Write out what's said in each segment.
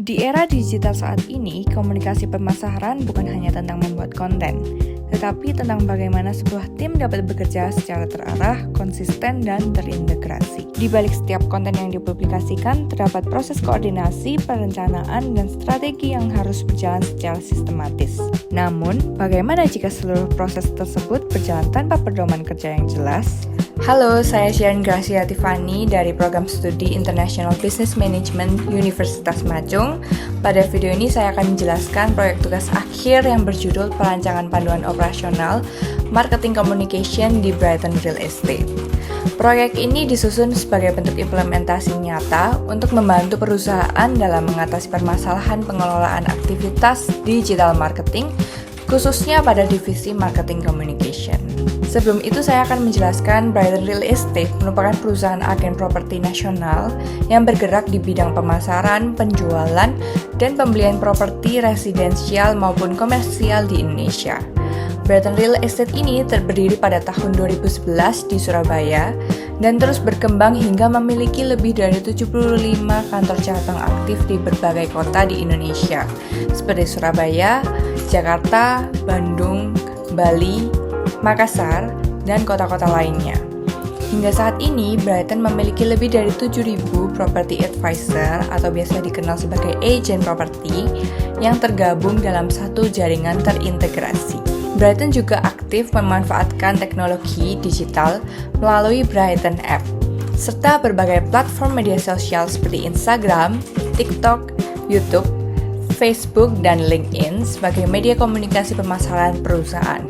Di era digital saat ini, komunikasi pemasaran bukan hanya tentang membuat konten, tetapi tentang bagaimana sebuah tim dapat bekerja secara terarah, konsisten, dan terintegrasi. Di balik setiap konten yang dipublikasikan, terdapat proses koordinasi, perencanaan, dan strategi yang harus berjalan secara sistematis. Namun, bagaimana jika seluruh proses tersebut berjalan tanpa pedoman kerja yang jelas? Halo, saya Sharon Gracia Tiffany dari Program Studi International Business Management Universitas Majung. Pada video ini saya akan menjelaskan proyek tugas akhir yang berjudul Perancangan Panduan Operasional Marketing Communication di Brighton Real Estate. Proyek ini disusun sebagai bentuk implementasi nyata untuk membantu perusahaan dalam mengatasi permasalahan pengelolaan aktivitas digital marketing, khususnya pada divisi marketing communication. Sebelum itu saya akan menjelaskan Brighton Real Estate merupakan perusahaan agen properti nasional yang bergerak di bidang pemasaran, penjualan, dan pembelian properti residensial maupun komersial di Indonesia. Brighton Real Estate ini terdiri pada tahun 2011 di Surabaya dan terus berkembang hingga memiliki lebih dari 75 kantor cabang aktif di berbagai kota di Indonesia seperti Surabaya, Jakarta, Bandung, Bali, Makassar, dan kota-kota lainnya. Hingga saat ini, Brighton memiliki lebih dari 7.000 property advisor atau biasa dikenal sebagai agent property yang tergabung dalam satu jaringan terintegrasi. Brighton juga aktif memanfaatkan teknologi digital melalui Brighton App, serta berbagai platform media sosial seperti Instagram, TikTok, YouTube, Facebook, dan LinkedIn sebagai media komunikasi pemasaran perusahaan.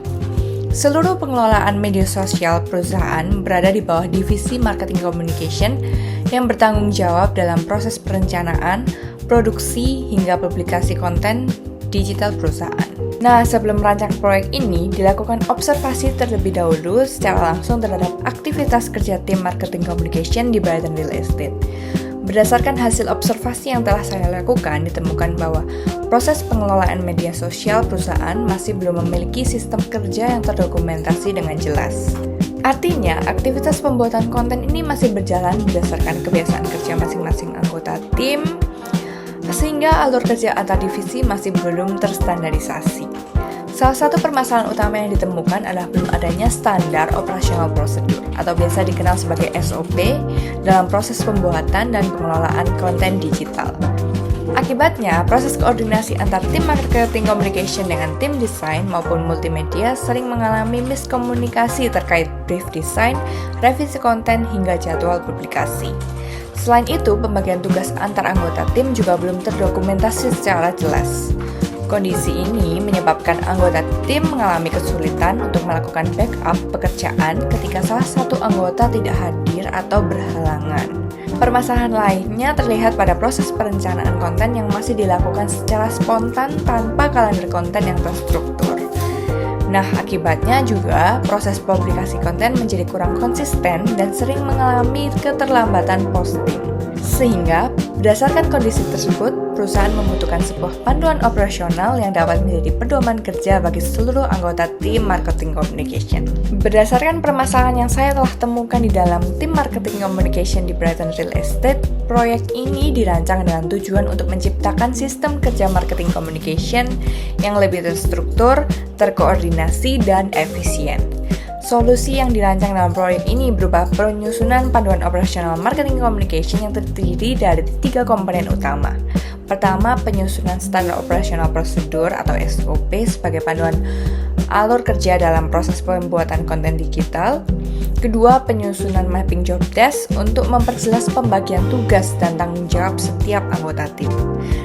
Seluruh pengelolaan media sosial perusahaan berada di bawah divisi marketing communication yang bertanggung jawab dalam proses perencanaan, produksi, hingga publikasi konten digital perusahaan. Nah, sebelum merancang proyek ini, dilakukan observasi terlebih dahulu secara langsung terhadap aktivitas kerja tim marketing communication di Brighton Real Estate. Berdasarkan hasil observasi yang telah saya lakukan, ditemukan bahwa proses pengelolaan media sosial perusahaan masih belum memiliki sistem kerja yang terdokumentasi dengan jelas. Artinya, aktivitas pembuatan konten ini masih berjalan berdasarkan kebiasaan kerja masing-masing anggota tim, sehingga alur kerja antar divisi masih belum terstandarisasi. Salah satu permasalahan utama yang ditemukan adalah belum adanya standar operasional prosedur atau biasa dikenal sebagai SOP dalam proses pembuatan dan pengelolaan konten digital. Akibatnya, proses koordinasi antar tim marketing communication dengan tim desain maupun multimedia sering mengalami miskomunikasi terkait brief desain, revisi konten, hingga jadwal publikasi. Selain itu, pembagian tugas antar anggota tim juga belum terdokumentasi secara jelas. Kondisi ini menyebabkan anggota tim mengalami kesulitan untuk melakukan backup pekerjaan ketika salah satu anggota tidak hadir atau berhalangan. Permasalahan lainnya terlihat pada proses perencanaan konten yang masih dilakukan secara spontan tanpa kalender konten yang terstruktur. Nah, akibatnya juga proses publikasi konten menjadi kurang konsisten dan sering mengalami keterlambatan posting. Sehingga, berdasarkan kondisi tersebut, perusahaan membutuhkan sebuah panduan operasional yang dapat menjadi pedoman kerja bagi seluruh anggota tim marketing communication. Berdasarkan permasalahan yang saya telah temukan di dalam tim marketing communication di Brighton Real Estate, proyek ini dirancang dengan tujuan untuk menciptakan sistem kerja marketing communication yang lebih terstruktur, terkoordinasi, dan efisien. Solusi yang dirancang dalam proyek ini berupa penyusunan panduan operasional marketing communication yang terdiri dari 3 komponen utama. Pertama, penyusunan standar operasional prosedur atau SOP sebagai panduan alur kerja dalam proses pembuatan konten digital. Kedua, penyusunan mapping job desk untuk memperjelas pembagian tugas dan tanggung jawab setiap anggota tim.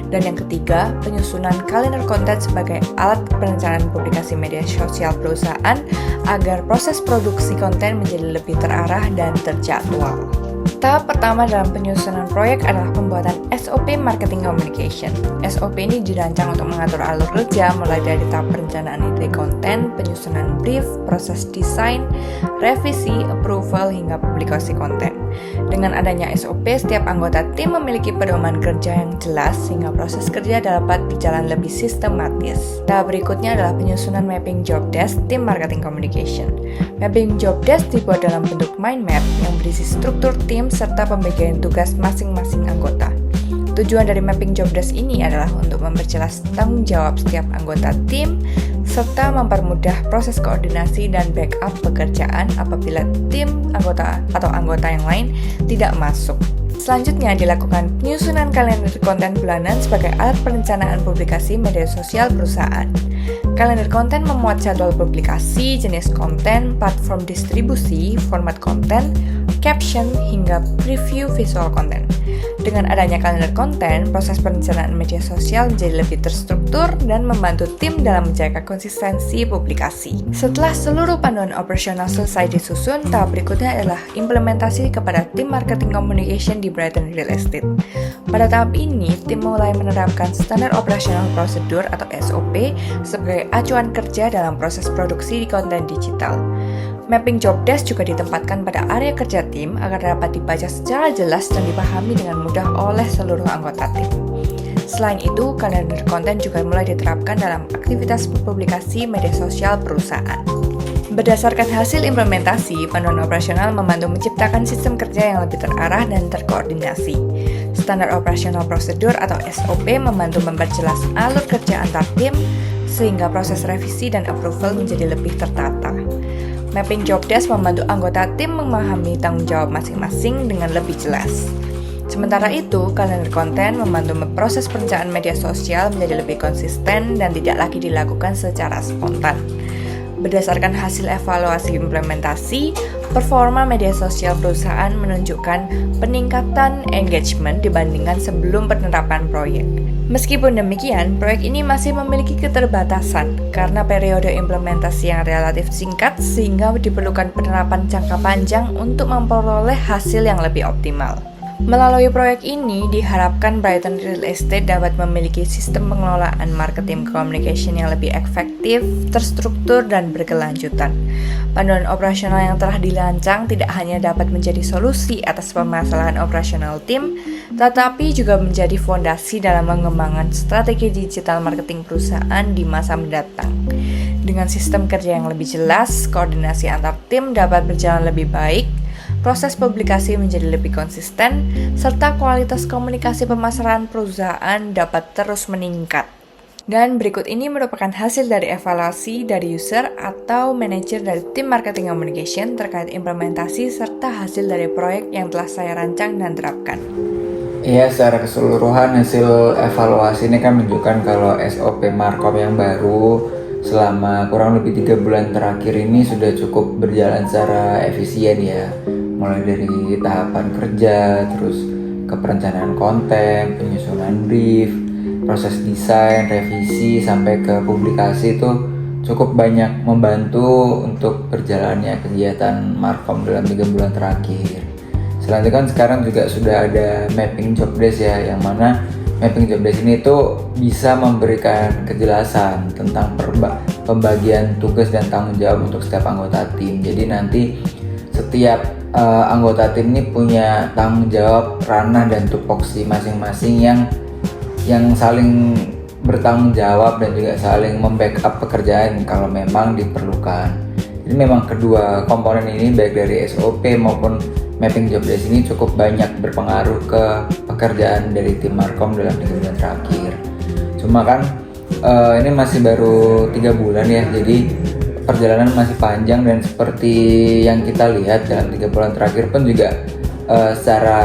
Dan yang ketiga, penyusunan kalender konten sebagai alat perencanaan publikasi media sosial perusahaan agar proses produksi konten menjadi lebih terarah dan terjadwal. Tahap pertama dalam penyusunan proyek adalah pembuatan SOP Marketing Communication. SOP ini dirancang untuk mengatur alur kerja mulai dari tahap perencanaan ide konten, penyusunan brief, proses desain, revisi, approval, hingga publikasi konten. Dengan adanya SOP, setiap anggota tim memiliki pedoman kerja yang jelas sehingga proses kerja dapat berjalan lebih sistematis. Tahap berikutnya adalah penyusunan mapping job desk tim marketing communication. Mapping job desk dibuat dalam bentuk mind map yang berisi struktur tim serta pembagian tugas masing-masing anggota. Tujuan dari mapping job desk ini adalah untuk memperjelas tanggung jawab setiap anggota tim, serta mempermudah proses koordinasi dan backup pekerjaan apabila tim anggota atau anggota yang lain tidak masuk. Selanjutnya dilakukan penyusunan kalender konten bulanan sebagai alat perencanaan publikasi media sosial perusahaan. Kalender konten memuat jadwal publikasi, jenis konten, platform distribusi, format konten, caption, hingga preview visual konten. Dengan adanya kalender konten, proses perencanaan media sosial menjadi lebih terstruktur dan membantu tim dalam menjaga konsistensi publikasi. Setelah seluruh panduan operasional selesai disusun, tahap berikutnya adalah implementasi kepada tim marketing communication di Brighton Real Estate. Pada tahap ini, tim mulai menerapkan standar operasional prosedur atau SOP sebagai acuan kerja dalam proses produksi di konten digital. Mapping job desk juga ditempatkan pada area kerja tim agar dapat dibaca secara jelas dan dipahami dengan mudah oleh seluruh anggota tim. Selain itu, kalender konten juga mulai diterapkan dalam aktivitas publikasi media sosial perusahaan. Berdasarkan hasil implementasi, panduan operasional membantu menciptakan sistem kerja yang lebih terarah dan terkoordinasi. Standar operasional prosedur atau SOP membantu memperjelas alur kerja antar tim, sehingga proses revisi dan approval menjadi lebih tertata. Mapping job desk membantu anggota tim memahami tanggung jawab masing-masing dengan lebih jelas. Sementara itu, kalender konten membantu proses perencanaan media sosial menjadi lebih konsisten dan tidak lagi dilakukan secara spontan. Berdasarkan hasil evaluasi implementasi, performa media sosial perusahaan menunjukkan peningkatan engagement dibandingkan sebelum penerapan proyek. Meskipun demikian, proyek ini masih memiliki keterbatasan karena periode implementasi yang relatif singkat sehingga diperlukan penerapan jangka panjang untuk memperoleh hasil yang lebih optimal. Melalui proyek ini, diharapkan Brighton Real Estate dapat memiliki sistem pengelolaan marketing communication yang lebih efektif, terstruktur, dan berkelanjutan. Panduan operasional yang telah dirancang tidak hanya dapat menjadi solusi atas permasalahan operasional tim, tetapi juga menjadi fondasi dalam mengembangkan strategi digital marketing perusahaan di masa mendatang. Dengan sistem kerja yang lebih jelas, koordinasi antar tim dapat berjalan lebih baik, proses publikasi menjadi lebih konsisten, serta kualitas komunikasi pemasaran perusahaan dapat terus meningkat. Dan berikut ini merupakan hasil dari evaluasi dari user atau manajer dari tim marketing communication terkait implementasi serta hasil dari proyek yang telah saya rancang dan terapkan. Iya, secara keseluruhan hasil evaluasi ini kan menunjukkan kalau SOP Markom yang baru selama kurang lebih 3 bulan terakhir ini sudah cukup berjalan secara efisien ya. Mulai dari tahapan kerja, terus ke perencanaan konten, penyusunan brief, proses desain, revisi, sampai ke publikasi itu cukup banyak membantu untuk berjalannya kegiatan Markom dalam 3 bulan terakhir. Selain itu kan sekarang juga sudah ada mapping job desk ya, yang mana mapping job desk ini tuh bisa memberikan kejelasan tentang pembagian tugas dan tanggung jawab untuk setiap anggota tim. Jadi nanti setiap anggota tim ini punya tanggung jawab, ranah, dan tupoksi masing-masing yang saling bertanggung jawab dan juga saling membackup pekerjaan kalau memang diperlukan. Jadi memang kedua komponen ini baik dari SOP maupun mapping job desk ini cukup banyak berpengaruh ke pekerjaan dari tim Markom dalam 3 bulan terakhir. Cuma kan ini masih baru 3 bulan ya, jadi perjalanan masih panjang, dan seperti yang kita lihat dalam 3 bulan terakhir pun juga secara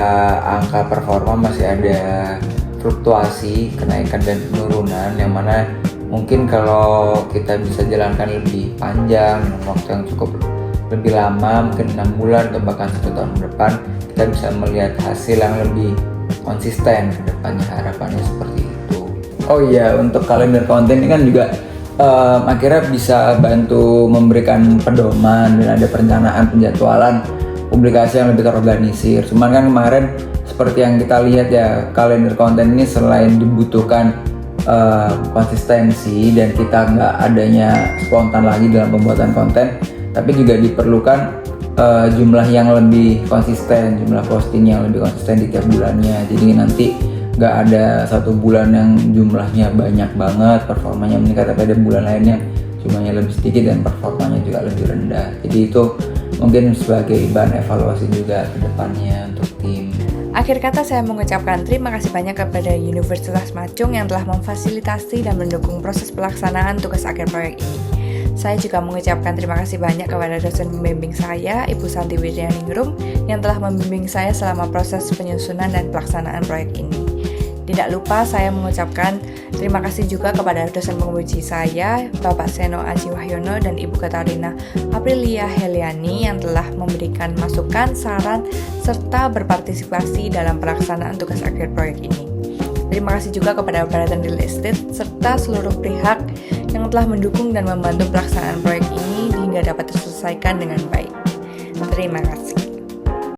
angka performa masih ada fluktuasi, kenaikan dan penurunan, yang mana mungkin kalau kita bisa jalankan lebih panjang dengan waktu yang cukup lebih lama, mungkin 6 bulan atau bahkan 1 tahun ke depan, kita bisa melihat hasil yang lebih konsisten ke depannya, harapannya seperti itu. Oh iya, untuk kalender konten ini kan juga akhirnya bisa bantu memberikan pedoman dan ada perencanaan penjadwalan publikasi yang lebih terorganisir. Cuman kan kemarin seperti yang kita lihat ya, kalender konten ini selain dibutuhkan konsistensi dan kita nggak adanya spontan lagi dalam pembuatan konten, tapi juga diperlukan jumlah yang lebih konsisten, jumlah posting yang lebih konsisten di tiap bulannya. Jadi nanti nggak ada satu bulan yang jumlahnya banyak banget, performanya meningkat, tapi ada bulan lainnya jumlahnya lebih sedikit dan performanya juga lebih rendah. Jadi itu mungkin sebagai bahan evaluasi juga ke depannya untuk tim. Akhir kata saya mengucapkan terima kasih banyak kepada Universitas Macung yang telah memfasilitasi dan mendukung proses pelaksanaan tugas akhir proyek ini. Saya juga mengucapkan terima kasih banyak kepada dosen pembimbing saya, Ibu Santi Widyaningrum, yang telah membimbing saya selama proses penyusunan dan pelaksanaan proyek ini. Tidak lupa saya mengucapkan terima kasih juga kepada dosen penguji saya, Bapak Seno Aji Wahyono dan Ibu Katarina Aprilia Heliani yang telah memberikan masukan, saran, serta berpartisipasi dalam pelaksanaan tugas akhir proyek ini. Terima kasih juga kepada Baratan Real Estate serta seluruh pihak yang telah mendukung dan membantu pelaksanaan proyek ini hingga dapat terselesaikan dengan baik. Terima kasih.